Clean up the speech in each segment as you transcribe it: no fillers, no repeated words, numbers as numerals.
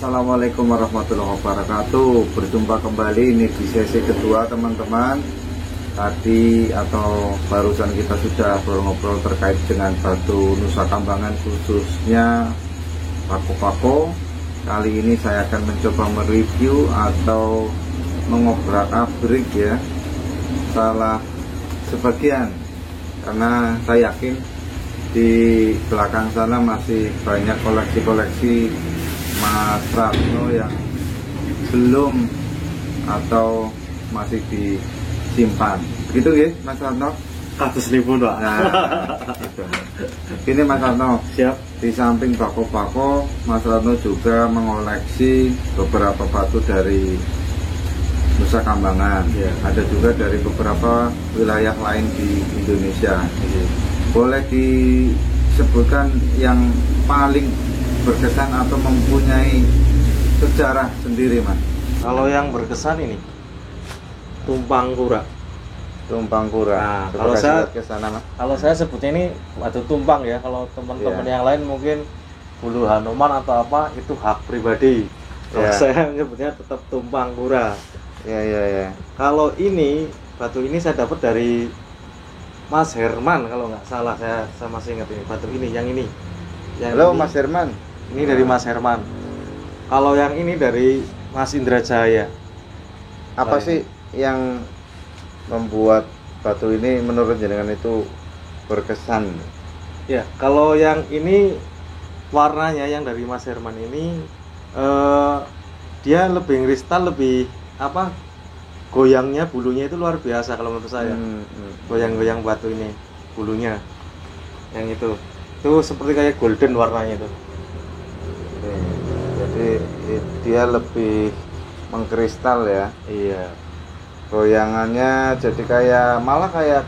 Assalamualaikum warahmatullahi wabarakatuh. Berjumpa kembali ini di sesi kedua teman-teman. Tadi atau barusan kita sudah ngobrol terkait dengan batu Nusa Kambangan, khususnya pako-pako. Kali ini saya akan mencoba mereview atau mengobrak-abrik ya salah sebagian, karena saya yakin di belakang sana masih banyak koleksi-koleksi Mas Ratno yang belum atau masih disimpan. Begitu ya Mas Ratno? 100.000 Pak. Nah, gitu. Ini Mas Ratno. Siap. Di samping bako-bako, Mas Ratno juga mengoleksi beberapa batu dari Nusa Kambangan. Ya. Ada juga dari beberapa wilayah lain di Indonesia. Ya. Boleh disebutkan yang paling berkesan atau mempunyai sejarah sendiri, Mas? Kalau yang berkesan ini tumpang kura. Tumpang kura. Nah, kalau saya ke sana, Mas. Kalau saya sebutnya ini batu tumpang ya. Kalau teman-teman Ya. yang lain mungkin bulu Hanuman atau apa itu hak pribadi. Kalau Ya. saya menyebutnya tetap tumpang kura. Ya. Kalau ini batu ini saya dapat dari Mas Herman kalau nggak salah, saya masih ingat ini batu ini, yang ini. Halo ini, Mas Herman. Ini dari Mas Herman. Kalau yang ini dari Mas Indra Jaya. Apa Nah, sih yang membuat batu ini menurut jenengan itu berkesan? Ya, kalau yang ini warnanya yang dari Mas Herman ini dia lebih kristal, lebih apa? Goyangnya bulunya itu luar biasa kalau menurut saya. Goyang-goyang batu ini bulunya. Yang itu seperti kayak golden warnanya itu. Jadi dia lebih mengkristal ya. Iya. Goyangannya jadi malah kayak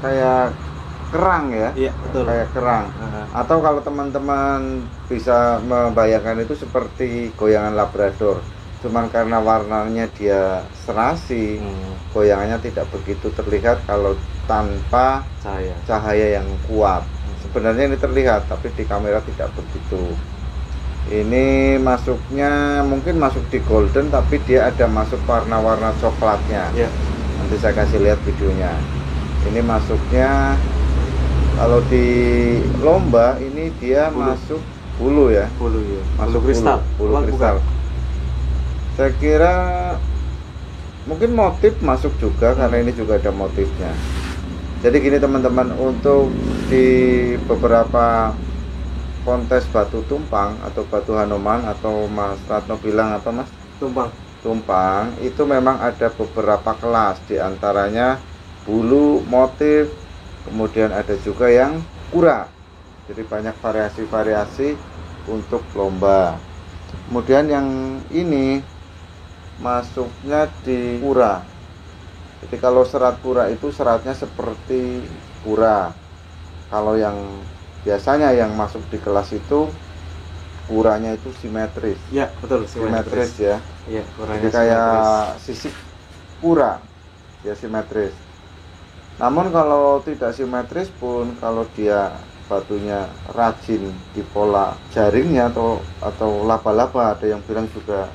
kerang ya. Iya, betul. Kayak kerang. Atau kalau teman-teman bisa membayangkan itu seperti goyangan Labrador. Cuman karena warnanya dia serasi, goyangannya tidak begitu terlihat kalau tanpa cahaya yang kuat. Sebenarnya ini terlihat, tapi di kamera tidak begitu. Ini masuknya mungkin masuk di golden, tapi dia ada masuk warna-warna coklatnya. Ya. Nanti saya kasih lihat videonya. Ini masuknya kalau di lomba ini dia masuk bulu ya. Bulu ya. Masuk kristal. Bulu kristal. Saya kira mungkin motif masuk juga karena ini juga ada motifnya. Jadi gini teman-teman, untuk di beberapa kontes batu tumpang atau batu Hanuman atau Mas Ratno bilang apa Mas? Tumpang itu memang ada beberapa kelas, diantaranya bulu, motif, kemudian ada juga yang kura. Jadi banyak variasi-variasi untuk lomba. Kemudian yang ini masuknya di kura. Jadi kalau serat kura itu seratnya seperti kura. Kalau yang biasanya yang masuk di kelas itu kuranya itu simetris. Ya, betul, simetris ya. Iya, jadi kayak sisik kura, ya simetris. Namun kalau tidak simetris pun, kalau dia batunya rajin di pola jaringnya atau laba-laba, ada yang bilang juga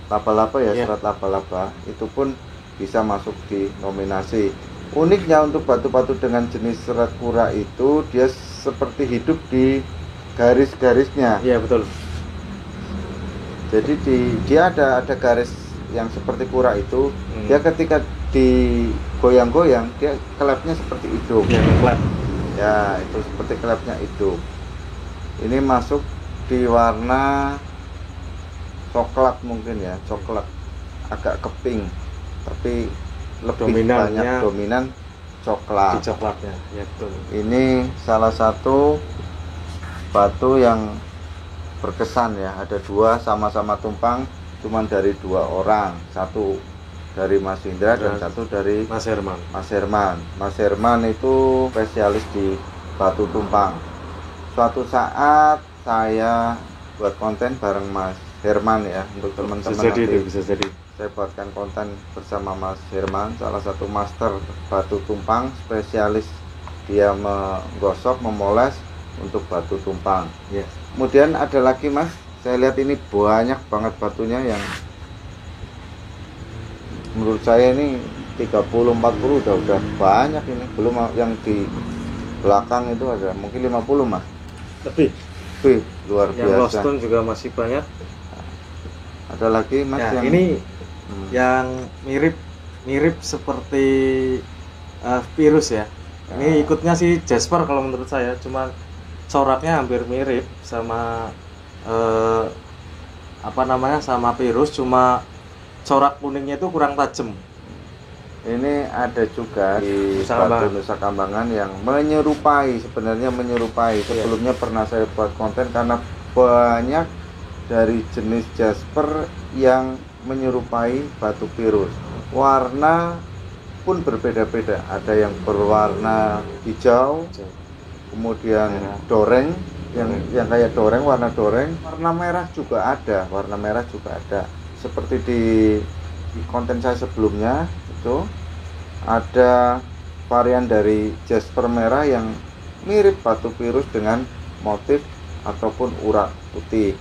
laba-laba ya, serat laba-laba, itu pun bisa masuk di nominasi. Uniknya untuk batu-batu dengan jenis serat kura itu dia seperti hidup di garis-garisnya. Iya, betul. Jadi dia ada garis yang seperti kura itu. Dia ketika digoyang-goyang dia kelepnya seperti hidup. Ya, kelep. Ya, itu seperti kelepnya hidup. Ini masuk di warna coklat mungkin ya, coklat agak ke pink, tapi lebih banyak dominan coklat. Di coklatnya, ya betul. Ini salah satu batu yang berkesan ya. Ada dua sama-sama tumpang, cuman dari dua orang, satu dari Mas Indra dan satu dari Mas Herman. Mas Herman itu spesialis di batu tumpang. Suatu saat saya buat konten bareng Mas Herman ya, untuk teman-teman nanti bisa jadi. Saya buatkan konten bersama Mas Herman, salah satu master batu tumpang, spesialis dia menggosok, memoles untuk batu tumpang. Ya. Kemudian ada lagi Mas, saya lihat ini banyak banget batunya yang menurut saya ini 30-40 udah banyak ini, belum yang di belakang itu ada mungkin 50 mas. Lebih. Luar Yang biasa. lost stone juga masih banyak. Ada lagi mas Ya, yang ini yang mirip seperti virus ya. Ini ikutnya sih Jasper kalau menurut saya, cuma coraknya hampir mirip sama sama virus, cuma corak kuningnya itu kurang tajam. ini ada juga di Nusa Batu Kambangan. Nusa Kambangan yang sebenarnya menyerupai. Sebelumnya pernah saya buat konten karena banyak dari jenis jasper yang menyerupai batu virus. Warna pun berbeda-beda. Ada yang berwarna hijau, kemudian doreng, yang kayak doreng, warna doreng. Warna merah juga ada, seperti di konten saya sebelumnya itu ada varian dari jasper merah yang mirip batu virus dengan motif ataupun urat putih.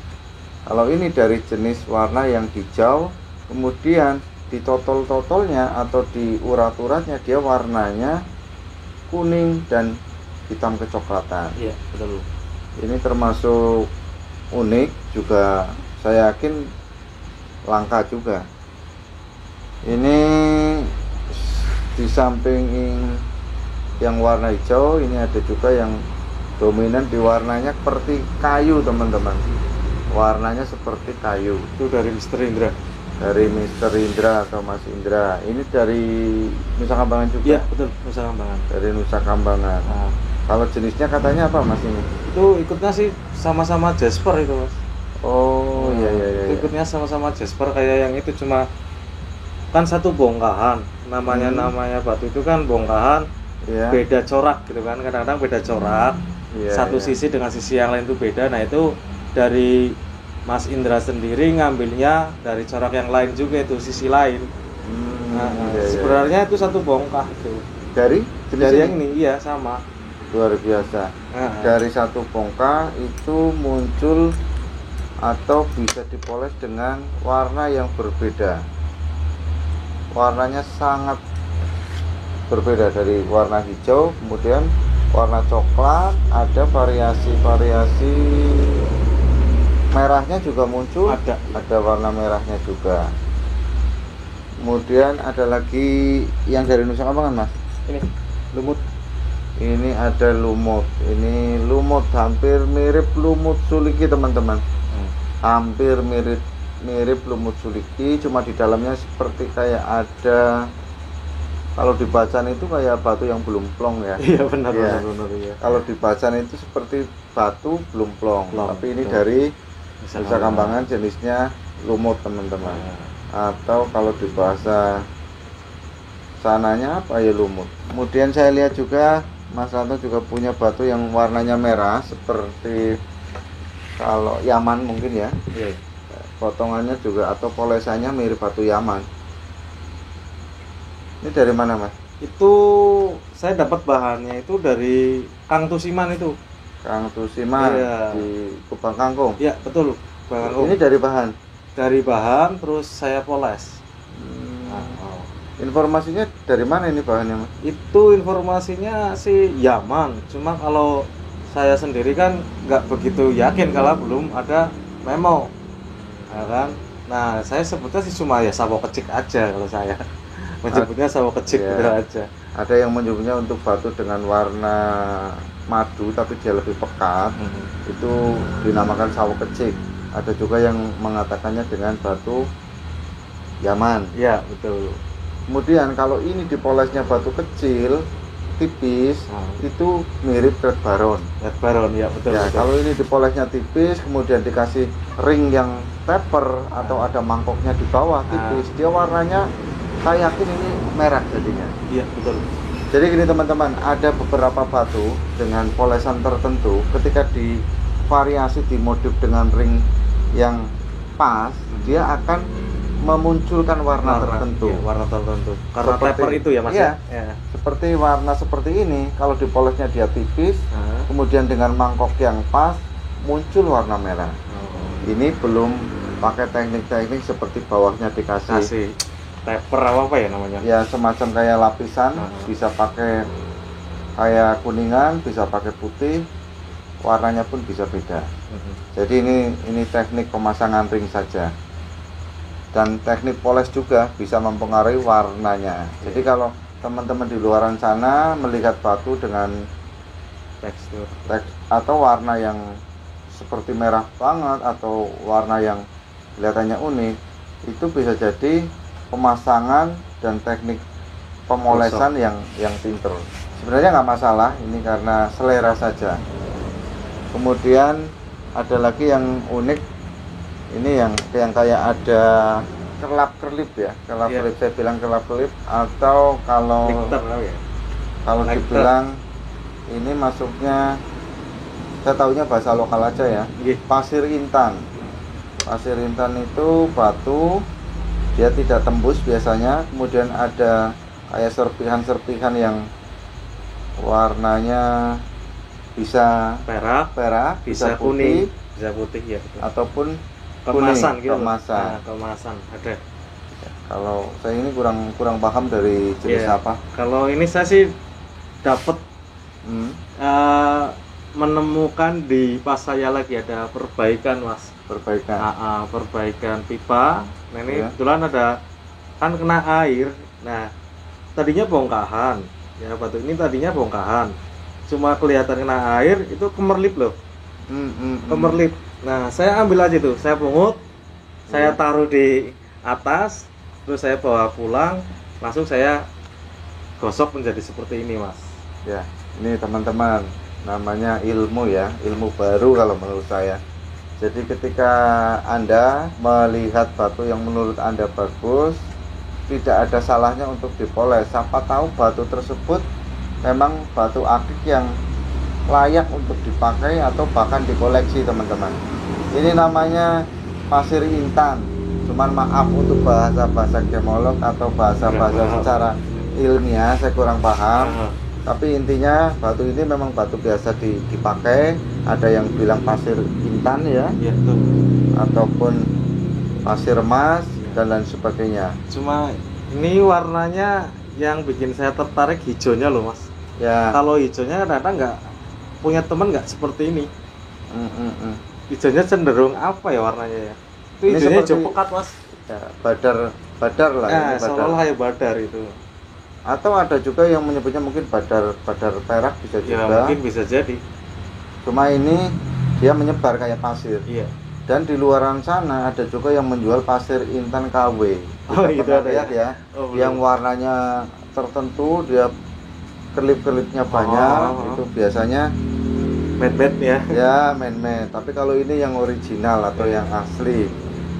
Kalau ini dari jenis warna yang hijau, kemudian di totol-totolnya atau di urat-uratnya dia warnanya kuning dan hitam kecoklatan. Iya, betul. Ini termasuk unik juga, saya yakin langka juga. Ini di samping yang warna hijau, ini ada juga yang dominan di warnanya seperti kayu teman-teman. Warnanya seperti kayu. Itu dari Mr. Indra. Dari Mr. Indra atau Mas Indra. Ini dari Nusa Kambangan juga. Iya, betul, Nusa Kambangan. Dari Nusa Kambangan. Nah, kalau jenisnya katanya apa mas ini? itu ikutnya sih sama-sama Jasper itu mas. Oh iya. Ikutnya sama-sama Jasper kayak yang itu, cuma kan satu bongkahan. Namanya batu itu kan bongkahan. Iya. Beda corak gitu kan, kadang-kadang beda corak. Satu Iya. sisi dengan sisi yang lain itu beda. Nah itu dari Mas Indra sendiri ngambilnya dari corak yang lain juga, itu sisi lain. Sebenarnya itu satu bongkah itu. Dari Yang ini iya sama. luar biasa. Dari satu bongkah itu muncul atau bisa dipoles dengan warna yang berbeda. Warnanya sangat berbeda, dari warna hijau kemudian warna coklat, ada variasi merahnya juga muncul, ada warna merahnya juga. Kemudian ada lagi yang dari Nusa Kambangan mas, Ini lumut. ini ada lumut. Ini lumut hampir mirip lumut suliki teman-teman. Hampir mirip lumut suliki, cuma di dalamnya seperti kayak ada, kalau dibacan itu kayak batu yang belum plong ya. Iya benar. Iya. Benar ya. Kalau dibacan itu seperti batu belum plong. Tapi ini betul. Dari Nusa Nusa Kambangan jenisnya lumut teman-teman. Atau kalau di bahasa sananya apa ya, lumut. Kemudian saya lihat juga Mas Ranto juga punya batu yang warnanya merah seperti kalau Yaman mungkin ya. Iya. Potongannya juga atau polesannya mirip batu Yaman. Ini dari mana mas? Itu saya dapat bahannya itu dari Kang Tusiman itu. Kang Tusiman. Iya. Di Kubang Kangkung. Iya betul. Bang Kangkung. Ini dari bahan. Dari bahan terus saya poles. Informasinya dari mana ini bahannya mas? Itu informasinya sih Yaman, cuma kalau saya sendiri kan nggak begitu yakin kalau belum ada memo, ya kan. Nah saya sebutnya sih cuma ya sawo kecik aja, kalau saya menyebutnya sawo kecik Iya. aja. Ada yang menyebutnya untuk batu dengan warna madu tapi dia lebih pekat, itu dinamakan sawo kecik. Ada juga yang mengatakannya dengan batu Yaman. Iya betul. Kemudian kalau ini dipolesnya batu kecil tipis, itu mirip red baron. Red baron ya betul. Ya, betul. kalau ini dipolesnya tipis kemudian dikasih ring yang taper atau ada mangkoknya di bawah tipis, dia warnanya saya yakin ini merah jadinya. Iya betul. Jadi gini teman-teman, ada beberapa batu dengan polesan tertentu ketika divariasi dimodif dengan ring yang pas, dia akan memunculkan warna tertentu. Iya, warna tertentu. Karena Seperti- taper itu ya mas. iya. Ya. Seperti warna seperti ini, kalau dipolesnya dia tipis, kemudian dengan mangkok yang pas muncul warna merah. ini belum pakai teknik-teknik seperti bawahnya dikasih kasih taper apa ya namanya, ya semacam kayak lapisan. Bisa pakai kayak kuningan, bisa pakai putih, warnanya pun bisa beda. Jadi ini teknik pemasangan ring saja, dan teknik poles juga bisa mempengaruhi warnanya. Jadi kalau teman-teman di luaran sana melihat batu dengan tekstur atau warna yang seperti merah banget atau warna yang kelihatannya unik, itu bisa jadi pemasangan dan teknik pemolesan yang pinter. Sebenarnya nggak masalah, ini karena selera saja. Kemudian ada lagi yang unik, ini yang kayak ada kelap-kelip ya, kelap-kelip. Saya bilang kelap-kelip, atau kalau dibilang ini masuknya, saya tahunya bahasa lokal aja ya, pasir intan. Pasir intan itu batu, dia tidak tembus biasanya, kemudian ada kayak serpihan-serpihan yang warnanya bisa perak, bisa kuning, bisa putih ya, betul. Ataupun kemasan kuning, gitu. Kemasan Ada. Kalau saya ini kurang paham dari jenis apa. Kalau ini saya sih dapat menemukan di pas saya lagi ada perbaikan, Mas. Perbaikan pipa. Nah ini kebetulan ada kan kena air. Nah tadinya bongkahan ya, batu ini tadinya bongkahan, cuma kelihatan kena air itu kemerlip loh. Kemerlip. Nah saya ambil aja tuh, saya pungut, saya taruh di atas, terus saya bawa pulang, langsung saya gosok menjadi seperti ini, Mas. Ya, ini teman-teman, namanya ilmu ya, ilmu baru kalau menurut saya. Jadi ketika Anda melihat batu yang menurut Anda bagus, tidak ada salahnya untuk dipoles. Siapa tahu batu tersebut memang batu akik yang layak untuk dipakai atau bahkan dikoleksi, teman-teman. Ini namanya pasir intan. Cuman maaf untuk bahasa-bahasa gemolog atau bahasa-bahasa secara ilmiah saya kurang paham. Tapi intinya batu ini memang batu biasa dipakai. Ada yang bilang pasir intan ya, ataupun pasir emas dan lain sebagainya. Cuma ini warnanya yang bikin saya tertarik hijaunya loh, Mas. Ya. Kalau hijaunya kadang nggak punya teman nggak seperti ini. Hijaunya cenderung apa ya warnanya ya? Itu hijaunya hijau pekat, Mas. Ya, badar lah. Ya, seolah-olah ya badar itu. Atau ada juga yang menyebutnya mungkin badar perak bisa juga. Ya, mungkin bisa jadi. Cuma ini dia menyebar kayak pasir. Iya. Dan di luaran sana ada juga yang menjual pasir intan KW. Itu ada lihat ya. Yang warnanya tertentu, dia kelip-kelipnya banyak. Itu biasanya man-made ya. Ya, man-made. Tapi kalau ini yang original atau yang asli.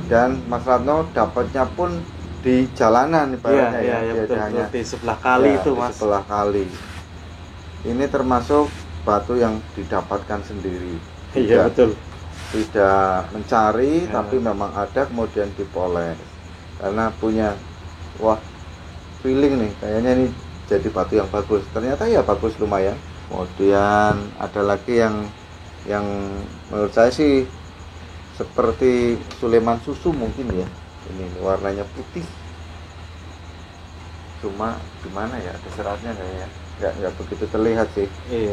Dan Mas Ratno dapatnya pun di jalanan ibaratnya ya, betul, hanya di sebelah kali itu, Mas. Di sebelah kali. Ini termasuk batu yang didapatkan sendiri. Iya, betul. Tidak mencari, tapi memang ada, kemudian dipoles. Karena punya feeling nih, kayaknya ini jadi batu yang bagus. Ternyata ya bagus, lumayan. Kemudian ada lagi yang menurut saya sih seperti Sulaiman Susu mungkin ya. Ini warnanya putih. Cuma gimana ya, ada seratnya kayaknya. Nggak begitu terlihat sih.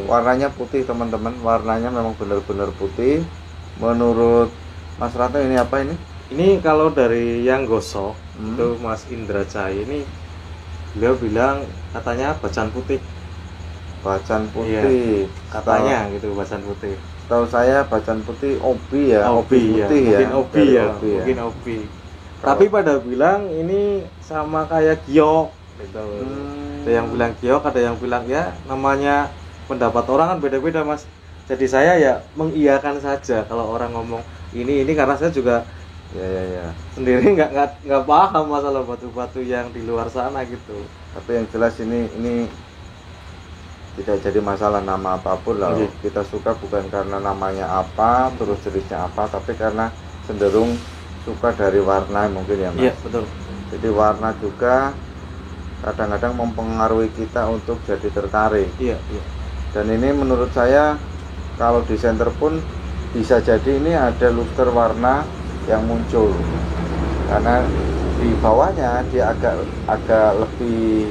Warnanya putih, teman-teman. Warnanya memang benar-benar putih. Menurut Mas Ratno ini apa ini? Ini kalau dari yang gosok itu Mas Indra Cahaya ini, beliau bilang katanya bacan putih. Bacan putih. Katanya gitu, bacan putih. Tahu saya bacan putih obi ya. Obi putih ya. Ya. Mungkin obi. Tapi pada bilang ini sama kayak giok gitu. Ada yang bilang giok, ada yang bilang ya namanya pendapat orang kan beda-beda, Mas. Jadi saya ya mengiyakan saja kalau orang ngomong ini karena saya juga ya sendiri nggak paham masalah batu-batu yang di luar sana gitu. Tapi yang jelas ini tidak jadi masalah nama apapun lah. Kita suka bukan karena namanya apa, terus jenisnya apa, tapi karena cenderung suka dari warna mungkin ya, Mas. Iya, betul. Jadi warna juga kadang-kadang mempengaruhi kita untuk jadi tertarik. Iya. Dan ini menurut saya kalau di center pun bisa jadi ini ada luster warna yang muncul karena di bawahnya dia agak lebih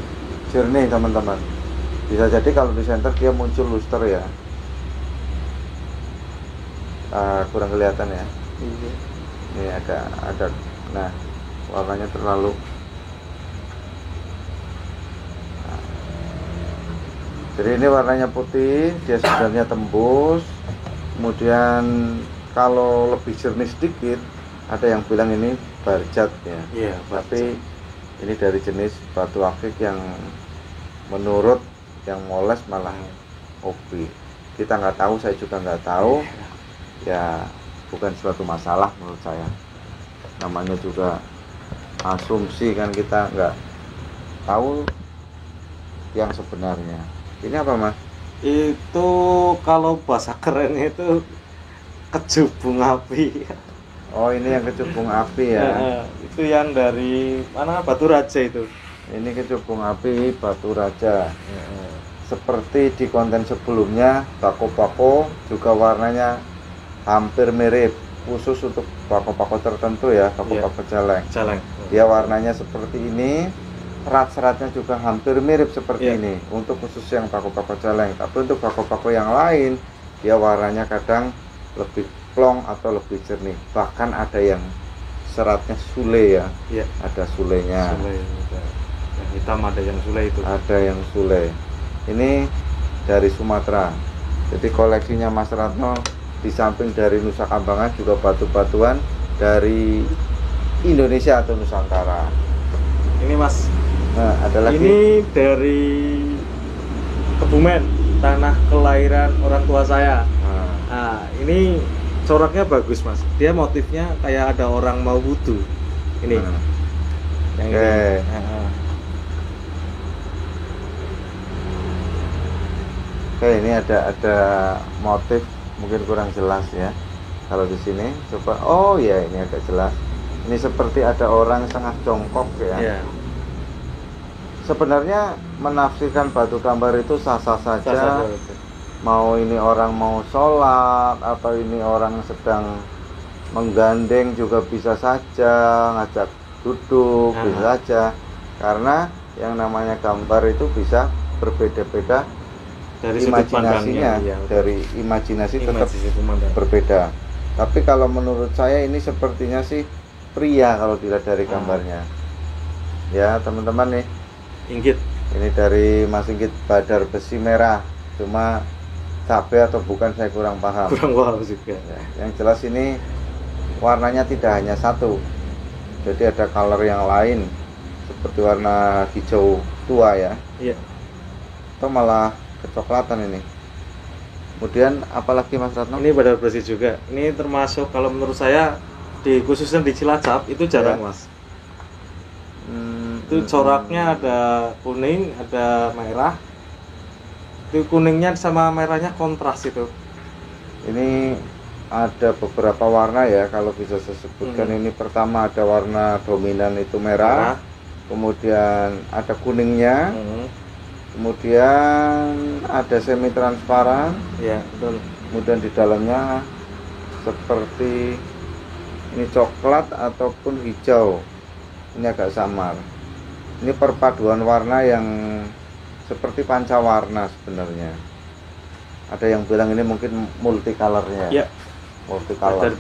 jernih teman-teman. Bisa jadi kalau di center dia muncul luster ya. Kurang kelihatan ya. Ini agak nah warnanya terlalu jadi ini warnanya putih, dia sebenarnya tembus. Kemudian kalau lebih jernih sedikit, ada yang bilang ini barjat ya. Iya, tapi ini dari jenis batu akik yang menurut yang moles malah hobi. Kita nggak tahu, saya juga nggak tahu. Ya bukan suatu masalah menurut saya. Namanya juga asumsi kan, kita nggak tahu yang sebenarnya. Ini apa mas? Itu kalau bahasa kerennya itu kecubung api. Oh ini yang kecubung api ya. Itu yang dari mana, Batu Raja itu. Ini kecubung api Batu Raja. Seperti di konten sebelumnya, bako-bako juga warnanya hampir mirip, khusus untuk bako-bako tertentu ya, bako-bako celeng. Dia warnanya seperti ini. Serat-seratnya juga hampir mirip seperti ini untuk khusus yang bako-bako celeng. Tapi untuk bako-bako yang lain dia warnanya kadang lebih plong atau lebih jernih. Bahkan ada yang seratnya sule ya. Ada sulenya. Yang hitam ada yang sule itu. Ada yang sule. Ini dari Sumatera. Jadi koleksinya Mas Ratno di samping dari Nusa Kambangan juga batu-batuan dari Indonesia atau Nusantara. Ini mas. Nah, ada lagi. Ini dari Kebumen, tanah kelahiran orang tua saya. Nah, ini coraknya bagus mas. Dia motifnya kayak ada orang mau wudu. Ini. Yang ini. Oke, ini ada motif mungkin kurang jelas ya. Kalau di sini coba, oh ya ini agak jelas. Ini seperti ada orang setengah jongkok ya. Sebenarnya menafsirkan batu gambar itu sah-sah saja. Mau ini orang mau sholat atau ini orang sedang menggandeng juga bisa saja, ngajak duduk bisa saja. Karena yang namanya gambar itu bisa berbeda-beda dari imajinasinya, dari imajinasi tetap berbeda. Tapi kalau menurut saya ini sepertinya sih pria kalau dilihat dari gambarnya. Ya teman-teman nih. Inggit. Ini dari Mas Inggit Badar Besi Merah. Cuma cabe atau bukan saya kurang paham. Kurang paham juga. Ya, yang jelas ini warnanya tidak hanya satu. Jadi ada color yang lain seperti warna hijau tua ya. Iya. Atau malah kecoklatan ini. Kemudian apalagi Mas Ratno? Ini Badar Besi juga. Ini termasuk kalau menurut saya khususnya di Cilacap itu jarang mas. Itu coraknya ada kuning, ada merah. Itu kuningnya sama merahnya kontras itu. Ini ada beberapa warna ya kalau bisa saya sebutkan. Ini pertama ada warna dominan itu merah. Kemudian ada kuningnya. Kemudian ada semi transparan. Ya, betul. Kemudian di dalamnya seperti ini coklat ataupun hijau. Ini agak samar. Ini perpaduan warna yang seperti pancawarna sebenarnya. Ada yang bilang ini mungkin multicolornya. Ya. Multicolor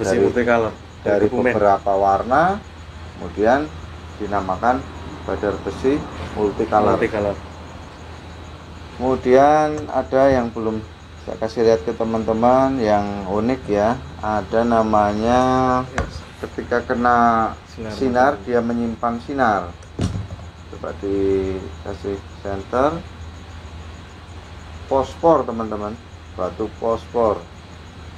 dari beberapa warna, kemudian dinamakan Badar Besi multicolor. Kemudian ada yang belum saya kasih lihat ke teman-teman yang unik ya. Ada namanya ketika kena sinar dia menyimpan sinar. Coba dikasih center. Fosfor teman-teman, batu fosfor.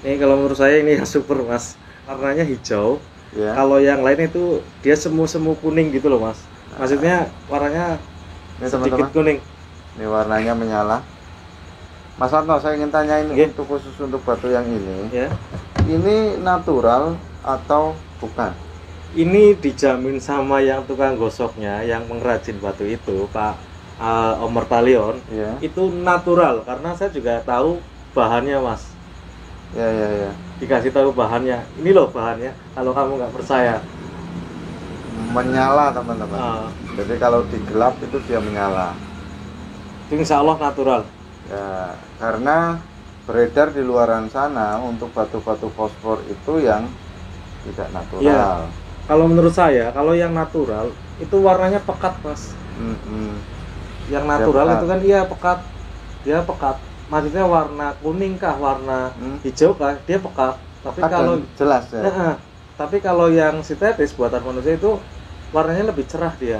Ini kalau menurut saya ini yang super mas, warnanya hijau. Kalau yang lain itu dia semu-semu kuning gitu loh mas. Maksudnya warnanya ini sedikit teman-teman, kuning. Ini warnanya menyala. Mas Ratno, saya ingin tanya ini untuk khusus untuk batu yang ini. Ini natural atau bukan? Ini dijamin sama yang tukang gosoknya, yang mengrajin batu itu, Pak Omar Talion. Itu natural, karena saya juga tahu bahannya, Mas. Ya. dikasih tahu bahannya, ini loh bahannya, kalau kamu nggak percaya menyala teman-teman. Jadi kalau digelap itu dia menyala. itu insya Allah natural Ya, karena beredar di luaran sana untuk batu-batu fosfor itu yang tidak natural. ya. Kalau menurut saya, kalau yang natural itu warnanya pekat mas. Yang natural pekat. itu kan iya pekat, dia pekat, maksudnya warna kuning kah, warna hijau kah, dia pekat. Tapi Pekat kalau dan jelas ya. Tapi kalau yang sintetis buatan manusia itu warnanya lebih cerah dia.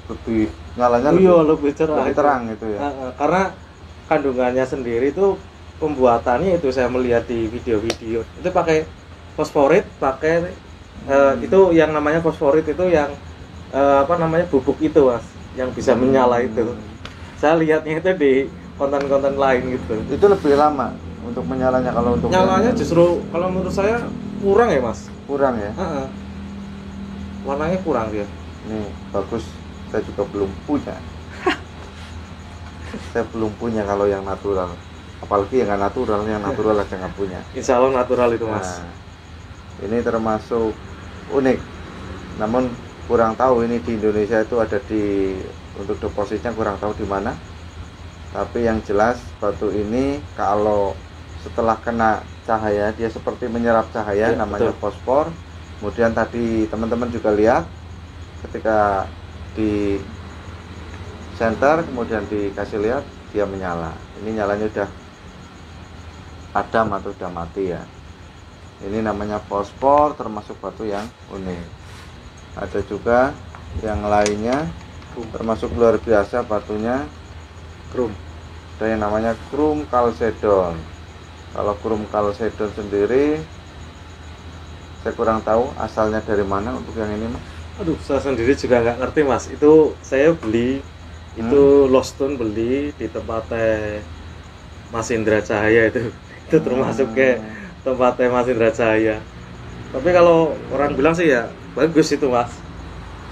Lebih nyalanya Lebih cerah, lebih terang itu ya. Karena kandungannya sendiri itu pembuatannya itu saya melihat di video-video itu pakai fosforit, pakai itu yang namanya fosforit itu yang bubuk itu mas, yang bisa menyala itu. Saya lihatnya itu di konten-konten lain gitu. Itu lebih lama untuk menyalanya. Kalau untuk nyalanya justru kalau menurut saya kurang ya mas. Kurang ya. Warnanya kurang dia. Nih bagus, saya juga belum punya. Saya belum punya kalau yang natural. Apalagi yang natural aja nggak punya. Insya Allah natural itu mas. Nah, ini termasuk unik. Namun kurang tahu ini di Indonesia itu ada untuk depositnya kurang tahu di mana. Tapi yang jelas batu ini kalau setelah kena cahaya dia seperti menyerap cahaya, ya, namanya betul. fosfor. Kemudian tadi teman-teman juga lihat ketika di center kemudian dikasih lihat dia menyala. Ini nyalanya udah padam atau udah mati ya. Ini namanya fosfor, termasuk batu yang unik. Ada juga yang lainnya termasuk luar biasa batunya, Krum. ada yang namanya krum kalsedon. Kalau krum kalsedon sendiri saya kurang tahu asalnya dari mana untuk yang ini mas. Aduh, saya sendiri juga nggak ngerti mas. Itu saya beli, itu Lost Stone beli di tempatnya Mas Indra Cahaya itu. Itu termasuk kayak tempatnya Mas Indra Cahaya. Tapi kalau orang bilang sih ya bagus itu mas.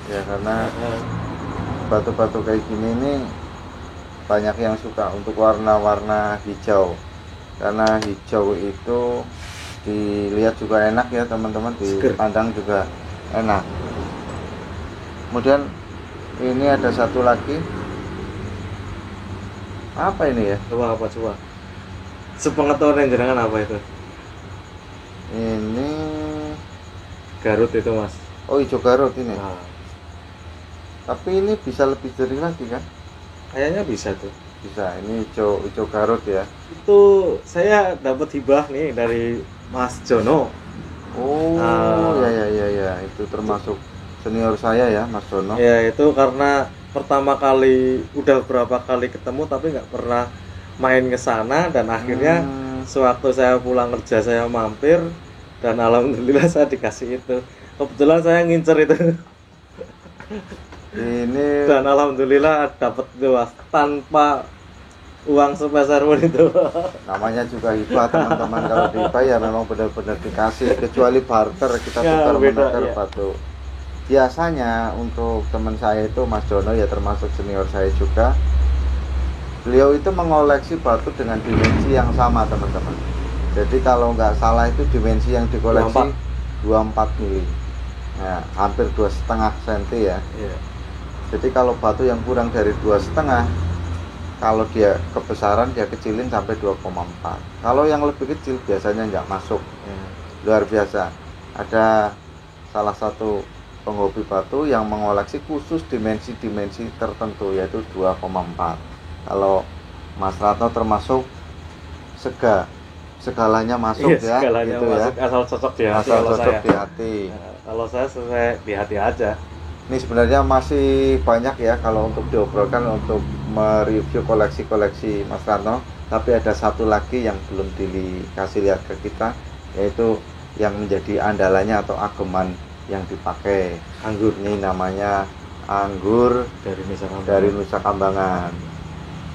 Ya karena batu-batu kayak gini ini banyak yang suka untuk warna-warna hijau. Karena hijau itu dilihat juga enak ya teman-teman, dipandang juga enak. Kemudian ini ada satu lagi, apa ini ya? Coba sepengetahuan yang jenengan apa itu? Ini Garut itu mas. oh hijau Garut ini. Nah, Tapi ini bisa lebih jernih lagi kan? kayaknya bisa tuh. Bisa. Ini hijau Garut ya. Itu saya dapat hibah nih dari Mas Jono. Oh ya itu termasuk senior saya ya Mas Jono. Ya itu karena pertama kali udah berapa kali ketemu tapi nggak pernah main ke sana, dan akhirnya sewaktu saya pulang kerja saya mampir dan alhamdulillah saya dikasih itu. Kebetulan saya ngincer itu. Ini Dan alhamdulillah dapat itu mas, tanpa uang sepeser pun itu. namanya juga hibah teman-teman. Kalau dihibah ya memang benar-benar dikasih, kecuali barter kita Ya, tukar beda, menukar ya. batu. Biasanya untuk teman saya itu Mas Jono ya termasuk senior saya juga. Beliau itu mengoleksi batu dengan dimensi yang sama teman-teman. Jadi kalau nggak salah itu dimensi yang dikoleksi 24 mili. Nah, hampir 2,5 cm ya. Iya. Jadi kalau batu yang kurang dari 2,5, kalau dia kebesaran dia kecilin sampai 2,4. Kalau yang lebih kecil biasanya nggak masuk. Luar biasa. Ada salah satu penghobi batu yang mengoleksi khusus dimensi-dimensi tertentu, yaitu 2,4. Kalau Mas Ratno termasuk segalanya masuk ya, segalanya gitu masuk, ya. asal cocok di hati. Asal Kalau cocok saya di hati. kalau saya sesuai di hati aja. Ini sebenarnya masih banyak ya kalau untuk diobrolkan untuk mereview koleksi-koleksi Mas Ratno, tapi ada satu lagi yang belum dikasih lihat ke kita, yaitu yang menjadi andalannya atau ageman yang dipakai. Anggur ini namanya anggur dari Nusa Kambangan.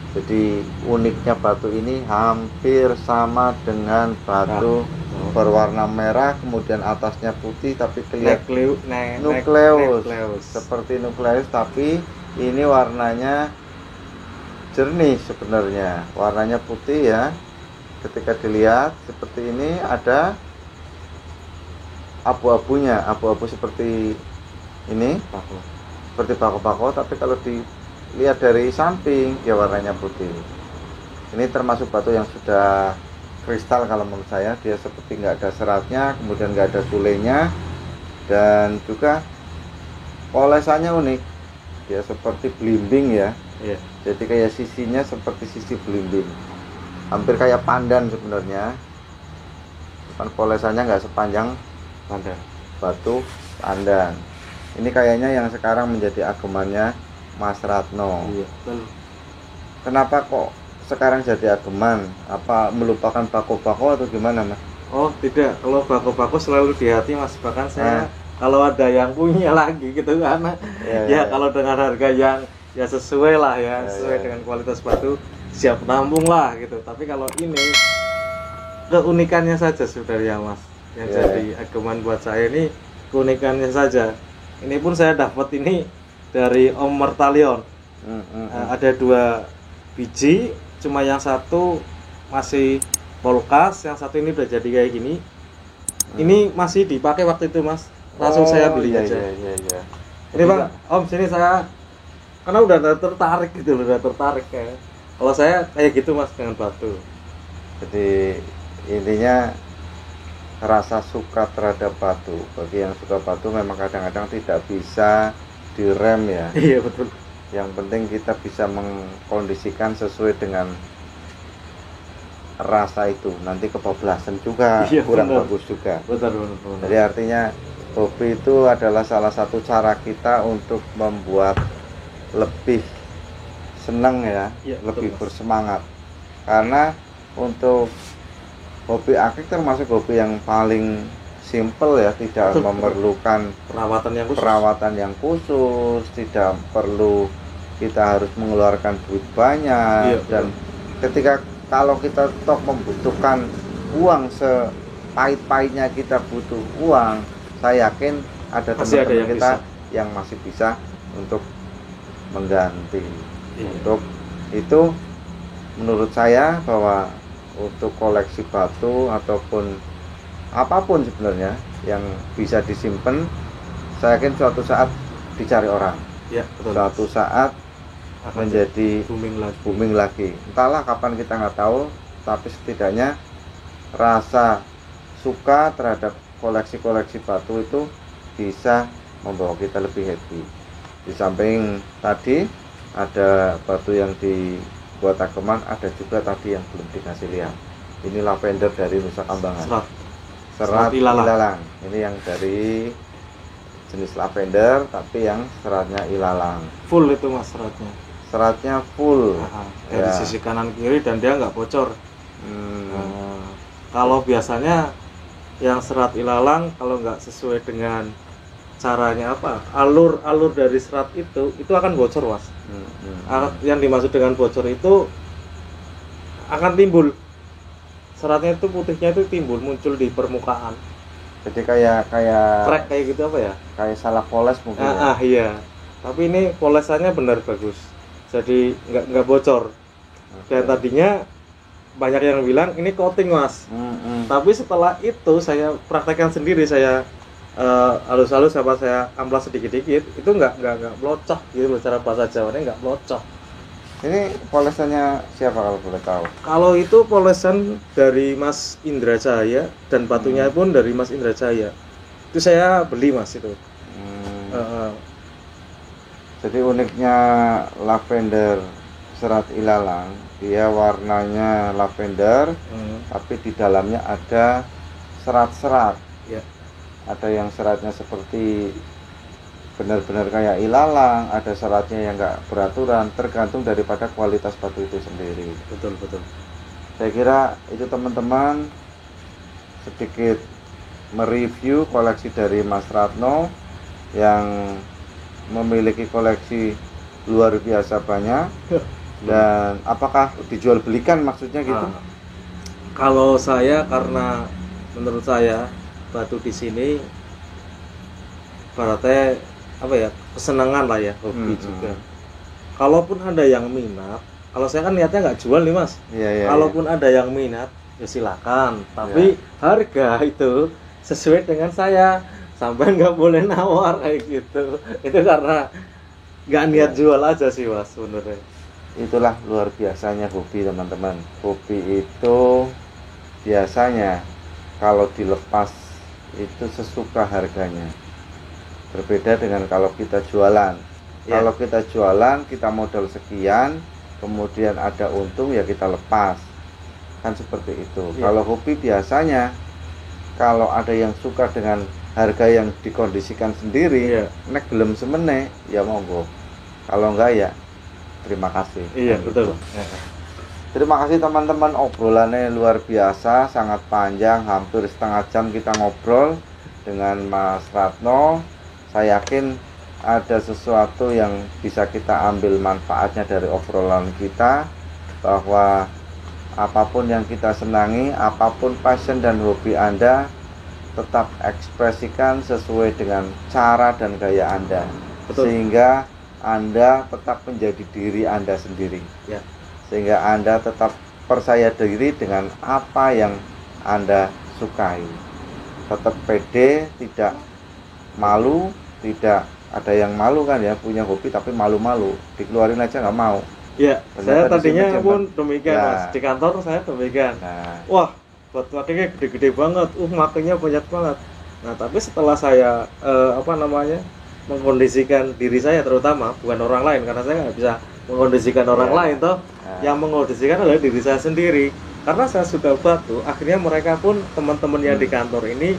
Jadi uniknya batu ini hampir sama dengan batu berwarna merah, kemudian atasnya putih tapi kelihatan nukleus, seperti nukleus, tapi ini warnanya jernih sebenarnya, warnanya putih ya, ketika dilihat seperti ini ada abu-abunya, abu-abu seperti ini, seperti bako-bako, tapi kalau dilihat dari samping dia warnanya putih. Ini termasuk batu yang sudah kristal kalau menurut saya. Dia seperti nggak ada seratnya, kemudian nggak ada sulenya, dan juga polesannya unik. Dia seperti belimbing ya. Jadi kayak sisinya seperti sisi belimbing, hampir kayak pandan sebenarnya. Cuman polesannya nggak sepanjang pandan, batu pandan. Ini kayaknya yang sekarang menjadi agemannya Mas Ratno. Iya, betul. Kenapa kok sekarang jadi ageman? Apa melupakan bako-bako atau gimana, Mas? Oh tidak, kalau bako-bako selalu di hati Mas. Bahkan saya kalau ada yang punya lagi gitu kan, ya kalau dengan harga yang ya sesuai lah ya, sesuai dengan kualitas batu, siap nampung lah gitu. Tapi kalau ini keunikannya saja sebenarnya Mas, yang jadi ageman buat saya ini keunikannya saja. Ini pun saya dapat ini dari Om Mertalion. Ada 2 biji, cuma yang satu masih polkas, yang satu ini udah jadi kayak gini. Ini masih dipakai waktu itu Mas, langsung saya beli aja. Ini Bang, Om sini saya, karena udah tertarik gitu, udah tertarik kayak. Kalau saya kayak gitu Mas dengan batu. Jadi intinya rasa suka terhadap batu. Bagi yang suka batu memang kadang-kadang tidak bisa direm ya. Iya betul. Yang penting kita bisa mengkondisikan sesuai dengan rasa itu. Nanti kebablasan juga kurang bagus juga. Betul. Jadi artinya hobi itu adalah salah satu cara kita untuk membuat lebih senang ya, lebih bersemangat. Karena untuk hobi akik termasuk hobi yang paling simple ya, tidak memerlukan perawatan yang khusus, tidak perlu kita harus mengeluarkan duit banyak. Dan ketika kalau kita toh membutuhkan uang, sepahit-pahitnya kita butuh uang, saya yakin ada teman-teman kita yang masih bisa untuk mengganti. Untuk itu menurut saya bahwa untuk koleksi batu ataupun apapun sebenarnya yang bisa disimpan, saya yakin suatu saat dicari orang. Suatu saat akan menjadi booming lagi. Entahlah kapan, kita nggak tahu, tapi setidaknya rasa suka terhadap koleksi-koleksi batu itu bisa membawa kita lebih happy. Di samping tadi ada batu yang dibuat ageman, ada juga tadi yang belum dikasih lihat. Ini lavender dari Nusa Kambangan. Serat ilalang. Ini yang dari jenis lavender, tapi yang seratnya ilalang. Full itu Mas seratnya. Seratnya full. Dari sisi kanan kiri dan dia nggak bocor. Kalau biasanya yang serat ilalang kalau nggak sesuai dengan caranya alur dari serat itu akan bocor Mas. Yang dimaksud dengan bocor itu akan timbul, seratnya itu putihnya itu muncul di permukaan. Jadi kayak crack kayak gitu kayak salah poles mungkin. Iya. Tapi ini polesannya benar bagus, jadi nggak bocor. Dan tadinya banyak yang bilang ini coating Mas. Tapi setelah itu saya praktekkan sendiri, saya halus-halus apa saya amplas sedikit-sedikit, itu nggak blocok gitu, cara bahasa Jawanya nggak blocok. Ini polesannya siapa kalau boleh tahu? Kalau itu polesan dari Mas Indra Cahaya dan batunya pun dari Mas Indra Cahaya. Itu saya beli Mas itu. Jadi uniknya lavender serat ilalang, dia warnanya lavender, tapi di dalamnya ada serat-serat. Ada yang seratnya seperti benar-benar kayak ilalang, ada seratnya yang enggak beraturan, tergantung daripada kualitas batu itu sendiri. Betul. Saya kira itu teman-teman sedikit mereview koleksi dari Mas Ratno yang memiliki koleksi luar biasa banyak. Dan apakah dijual belikan maksudnya gitu? Kalau saya, karena menurut saya batu di sini berarti kesenangan lah ya, hobi juga. Kalaupun ada yang minat, kalau saya kan niatnya nggak jual nih Mas. Kalaupun ada yang minat, ya silakan, tapi harga itu sesuai dengan saya, sampai nggak boleh nawar kayak gitu. Itu karena nggak niat jual aja sih Mas sebenarnya. Itulah luar biasanya hobi teman-teman. Hobi itu biasanya kalau dilepas itu sesuka harganya. Berbeda dengan kalau kita jualan. Kalau kita jualan, kita modal sekian, kemudian ada untung ya kita lepas. Kan seperti itu. Kalau hobi biasanya kalau ada yang suka dengan harga yang dikondisikan sendiri, nek gelem semene ya monggo. Kalau enggak ya terima kasih. Iya, betul. Terima kasih teman-teman, obrolannya luar biasa, sangat panjang, hampir setengah jam kita ngobrol dengan Mas Ratno. Saya yakin ada sesuatu yang bisa kita ambil manfaatnya dari obrolan kita, bahwa apapun yang kita senangi, apapun passion dan hobi Anda, tetap ekspresikan sesuai dengan cara dan gaya Anda. Betul. Sehingga Anda tetap menjadi diri Anda sendiri. Ya. Sehingga Anda tetap percaya diri dengan apa yang Anda sukai. Tetap pede, tidak malu, tidak ada yang malu kan ya, punya hobi tapi malu-malu, dikeluarin aja nggak mau. Ya, saya tadinya pun demikian Mas, di kantor saya demikian. Wah, batu akiknya gede-gede banget, makanya banyak banget. Nah, tapi setelah saya mengkondisikan diri saya, terutama bukan orang lain, karena saya nggak bisa mengkondisikan orang lain toh. Yang mengkondisikan adalah diri saya sendiri. Karena saya suka batu, akhirnya mereka pun, teman-teman yang di kantor ini,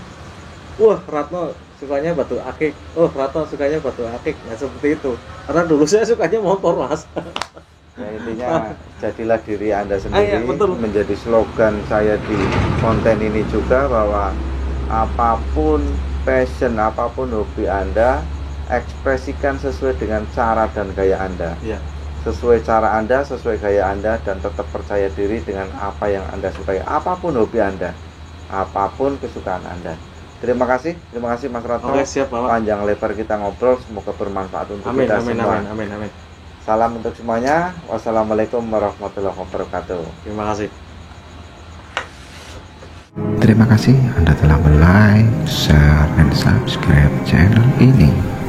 wah Ratno sukanya batu akik, oh Ratno sukanya batu akik. Nah seperti itu, karena dulu saya sukanya motor Mas. Ya, intinya jadilah diri Anda sendiri. Menjadi slogan saya di konten ini juga, bahwa apapun passion, apapun hobi Anda, ekspresikan sesuai dengan cara dan gaya Anda. Sesuai cara Anda, sesuai gaya Anda, dan tetap percaya diri dengan apa yang Anda sukai. Apapun hobi Anda, apapun kesukaan Anda. Terima kasih Mas Ratno. Oke, siap, Bapak. Panjang lebar kita ngobrol, semoga bermanfaat untuk kita semua. Amin. Salam untuk semuanya. Wassalamualaikum warahmatullahi wabarakatuh. Terima kasih. Terima kasih Anda telah like, share, dan subscribe channel ini.